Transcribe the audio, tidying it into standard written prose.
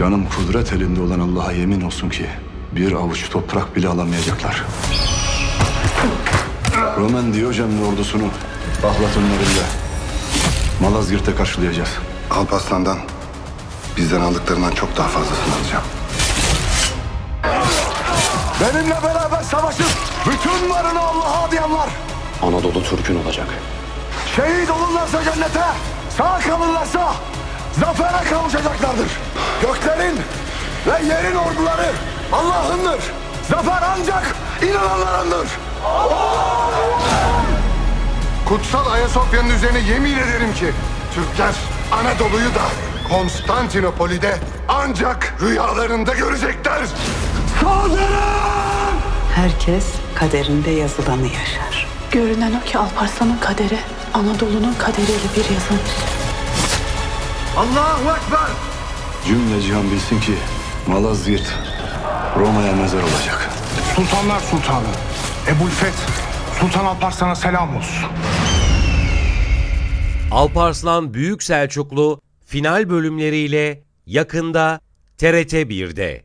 Canım kudret elinde olan Allah'a yemin olsun ki bir avuç toprak bile alamayacaklar. Roman Diyojen'in ordusunu Bahlat'ın önünde Malazgirt'te karşılayacağız. Alparslan'dan bizden aldıklarından çok daha fazlasını alacağım. Benimle beraber savaşıp bütün varını Allah'a adayanlar Anadolu Türk'ün olacak. şehit olurlarsa cennete, sağ kalırlarsa zafere kavuşacaklardır. Göklerin ve yerin orduları Allah'ındır. Zafer ancak inananlarındır. Kutsal Ayasofya'nın üzerine yemin ederim ki Türkler Anadolu'yu da Konstantinopol'i de ancak rüyalarında görecekler. Saldırın! Herkes kaderinde yazılanı yaşar. Görünen o ki Alparslan'ın kaderi Anadolu'nun kaderiyle bir yazılmış. Allahu Ekber! Cümle cihan bilsin ki Malazgirt Roma'ya mezar olacak. Sultanlar Sultanı Ebu'l-Feth Sultan Alparslan'a selam olsun. Alparslan Büyük Selçuklu final bölümleriyle yakında TRT 1'de.